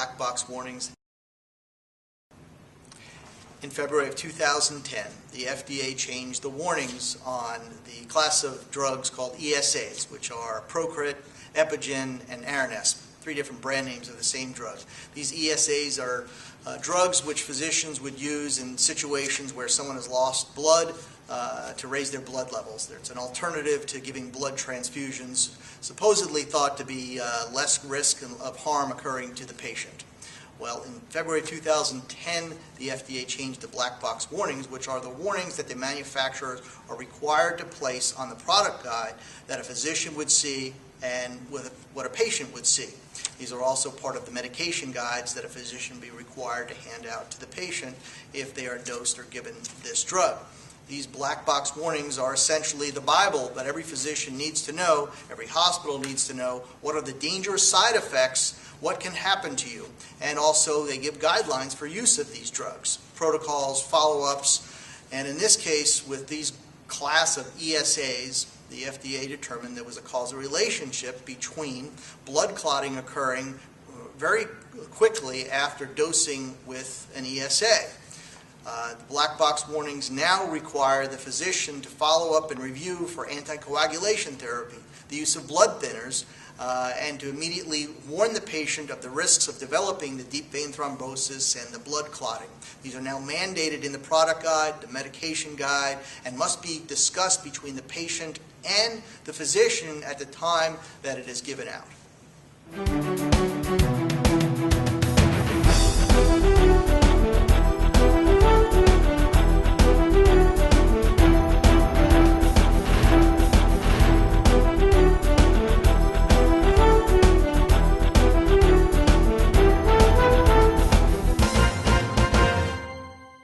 black box warnings. In February of 2010, the FDA changed the warnings on the class of drugs called ESAs, which are Procrit, Epogen, and Aranesp, 3 different brand names of the same drug. These ESAs are drugs which physicians would use in situations where someone has lost blood to raise their blood levels. It's an alternative to giving blood transfusions, supposedly thought to be less risk of harm occurring to the patient. Well, in February 2010, the FDA changed the black box warnings, which are the warnings that the manufacturers are required to place on the product guide that a physician would see and what a patient would see. These are also part of the medication guides that a physician be required to hand out to the patient if they are dosed or given this drug. These black box warnings are essentially the Bible that every physician needs to know, every hospital needs to know. What are the dangerous side effects? What can happen to you? And also they give guidelines for use of these drugs, protocols, follow-ups, and in this case with these class of ESAs, the FDA determined there was a causal relationship between blood clotting occurring very quickly after dosing with an ESA. The black box warnings now require the physician to follow up and review for anticoagulation therapy, the use of blood thinners, and to immediately warn the patient of the risks of developing the deep vein thrombosis and the blood clotting. These are now mandated in the product guide, the medication guide, and must be discussed between the patient and the physician at the time that it is given out.